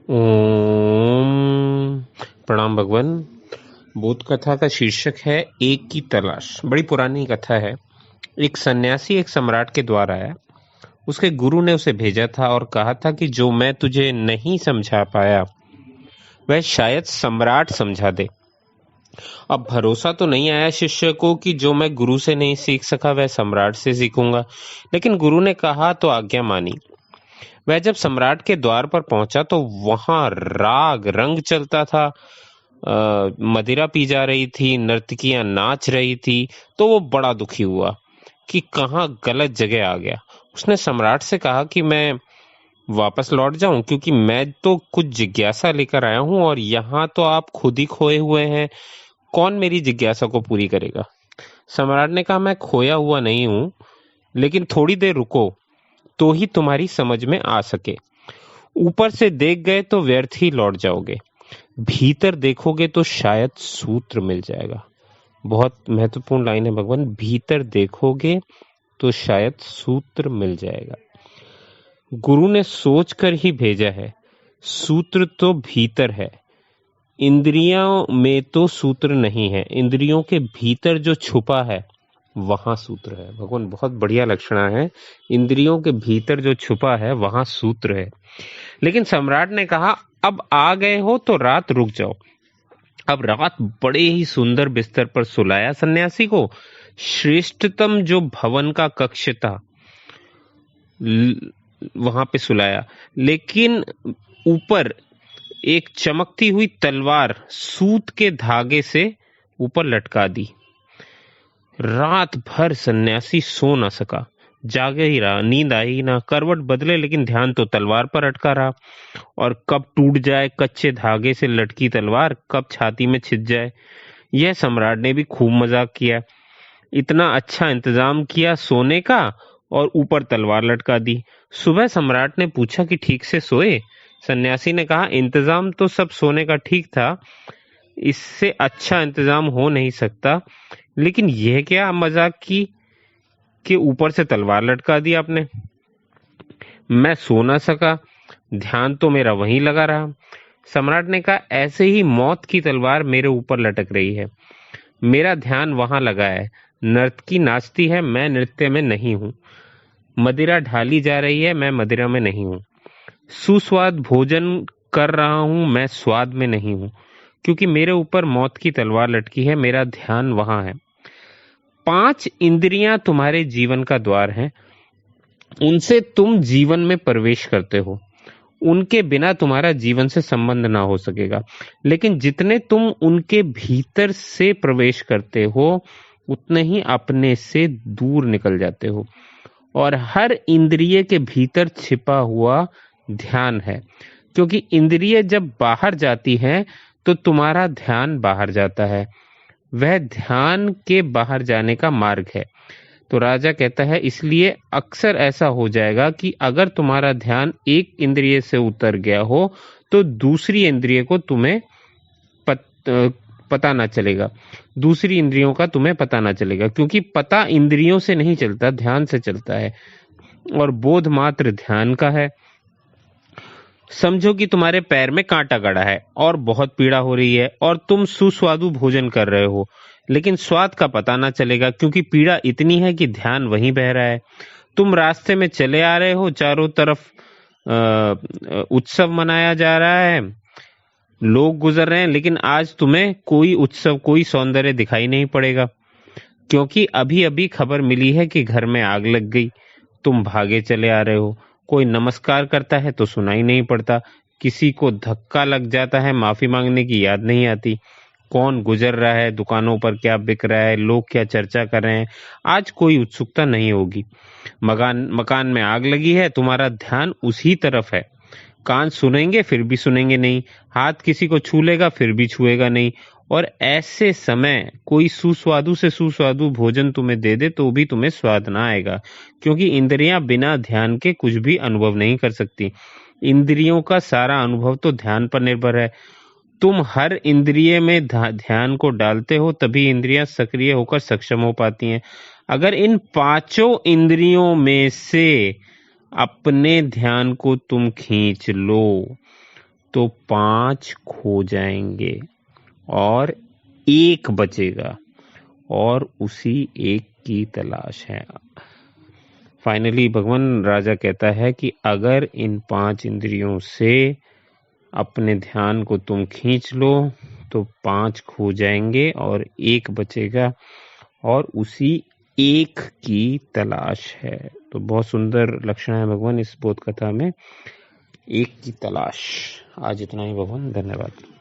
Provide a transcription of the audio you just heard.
ओम प्रणाम भगवान। बोध कथा का शीर्षक है एक की तलाश। बड़ी पुरानी कथा है। एक सन्यासी एक सम्राट के द्वार आया। उसके गुरु ने उसे भेजा था और कहा था कि जो मैं तुझे नहीं समझा पाया वह शायद सम्राट समझा दे। अब भरोसा तो नहीं आया शिष्य को कि जो मैं गुरु से नहीं सीख सका वह सम्राट से सीखूंगा, लेकिन गुरु ने कहा तो आज्ञा मानी। वह जब सम्राट के द्वार पर पहुंचा तो वहां राग रंग चलता था। मदिरा पी जा रही थी, नर्तकियां नाच रही थी। तो वो बड़ा दुखी हुआ कि कहाँ गलत जगह आ गया। उसने सम्राट से कहा कि मैं वापस लौट जाऊं, क्योंकि मैं तो कुछ जिज्ञासा लेकर आया हूं और यहाँ तो आप खुद ही खोए हुए हैं। कौन मेरी जिज्ञासा को पूरी करेगा? सम्राट ने कहा, मैं खोया हुआ नहीं हूं, लेकिन थोड़ी देर रुको तो ही तुम्हारी समझ में आ सके। ऊपर से देख गए तो व्यर्थ ही लौट जाओगे, भीतर देखोगे तो शायद सूत्र मिल जाएगा। बहुत महत्वपूर्ण लाइन है भगवान। भीतर देखोगे तो शायद सूत्र मिल जाएगा। गुरु ने सोच कर ही भेजा है। सूत्र तो भीतर है, इंद्रियों में तो सूत्र नहीं है। इंद्रियों के भीतर जो छुपा है वहां सूत्र है। भगवान बहुत बढ़िया लक्षण है। इंद्रियों के भीतर जो छुपा है वहां सूत्र है। लेकिन सम्राट ने कहा, अब आ गए हो तो रात रुक जाओ। अब रात बड़े ही सुंदर बिस्तर पर सुलाया सन्यासी को। श्रेष्ठतम जो भवन का कक्ष था वहां पे सुलाया, लेकिन ऊपर एक चमकती हुई तलवार सूत के धागे से ऊपर लटका दी। रात भर सन्यासी सो न सका, जागे ही रहा। नींद आई ना, करवट बदले लेकिन ध्यान तो तलवार पर अटका रहा। और कब टूट जाए कच्चे धागे से लटकी तलवार, कब छाती में छिद जाए। यह सम्राट ने भी खूब मजाक किया। इतना अच्छा इंतजाम किया सोने का और ऊपर तलवार लटका दी। सुबह सम्राट ने पूछा कि ठीक से सोए? सन्यासी ने कहा, इंतजाम तो सब सोने का ठीक था, इससे अच्छा इंतजाम हो नहीं सकता, लेकिन यह क्या मजाक की कि ऊपर से तलवार लटका दी आपने। मैं सो ना सका, ध्यान तो मेरा वहीं लगा रहा। सम्राट ने कहा, ऐसे ही मौत की तलवार मेरे ऊपर लटक रही है, मेरा ध्यान वहां लगा है। नर्तकी नाचती है, मैं नृत्य में नहीं हूं। मदिरा ढाली जा रही है, मैं मदिरा में नहीं हूं। सुस्वाद भोजन कर रहा हूं, मैं स्वाद में नहीं हूं, क्योंकि मेरे ऊपर मौत की तलवार लटकी है, मेरा ध्यान वहां है। 5 इंद्रियां तुम्हारे जीवन का द्वार हैं, उनसे तुम जीवन में प्रवेश करते हो। उनके बिना तुम्हारा जीवन से संबंध ना हो सकेगा, लेकिन जितने तुम उनके भीतर से प्रवेश करते हो उतने ही अपने से दूर निकल जाते हो। और हर इंद्रिय के भीतर छिपा हुआ ध्यान है, क्योंकि इंद्रिय जब बाहर जाती हैं तो तुम्हारा ध्यान बाहर जाता है। वह ध्यान के बाहर जाने का मार्ग है। तो राजा कहता है, इसलिए अक्सर ऐसा हो जाएगा कि अगर तुम्हारा ध्यान एक इंद्रिय से उतर गया हो तो दूसरी इंद्रिय को तुम्हें पता ना चलेगा। दूसरी इंद्रियों का तुम्हें पता ना चलेगा, क्योंकि पता इंद्रियों से नहीं चलता, ध्यान से चलता है। और बोध मात्र ध्यान का है। समझो कि तुम्हारे पैर में कांटा गड़ा है और बहुत पीड़ा हो रही है, और तुम सुस्वादु भोजन कर रहे हो, लेकिन स्वाद का पता ना चलेगा, क्योंकि पीड़ा इतनी है कि ध्यान वहीं बह रहा है। तुम रास्ते में चले आ रहे हो, चारों तरफ उत्सव मनाया जा रहा है, लोग गुजर रहे हैं, लेकिन आज तुम्हें कोई उत्सव, कोई सौंदर्य दिखाई नहीं पड़ेगा, क्योंकि अभी अभी खबर मिली है कि घर में आग लग गई। तुम भागे चले आ रहे हो। कोई नमस्कार करता है तो सुनाई नहीं पड़ता, किसी को धक्का लग जाता है, माफी मांगने की याद नहीं आती। कौन गुजर रहा है, दुकानों पर क्या बिक रहा है, लोग क्या चर्चा कर रहे हैं, आज कोई उत्सुकता नहीं होगी। मकान में आग लगी है, तुम्हारा ध्यान उसी तरफ है। कान सुनेंगे फिर भी सुनेंगे नहीं, हाथ किसी को छू लेगा फिर भी छुएगा नहीं। और ऐसे समय कोई सुस्वादु से सुस्वादु भोजन तुम्हें दे दे तो भी तुम्हें स्वाद ना आएगा, क्योंकि इंद्रियां बिना ध्यान के कुछ भी अनुभव नहीं कर सकती। इंद्रियों का सारा अनुभव तो ध्यान पर निर्भर है। तुम हर इंद्रिय में ध्यान को डालते हो, तभी इंद्रियां सक्रिय होकर सक्षम हो पाती हैं। अगर इन 5 इंद्रियों में से अपने ध्यान को तुम खींच लो तो 5 खो जाएंगे और 1 बचेगा और उसी 1 की तलाश है। फाइनली भगवान राजा कहता है कि अगर इन 5 इंद्रियों से अपने ध्यान को तुम खींच लो तो 5 खो जाएंगे और 1 बचेगा और उसी 1 की तलाश है। तो बहुत सुंदर लक्षण है भगवान इस बोध कथा में, 1 की तलाश। आज इतना ही भगवान, धन्यवाद।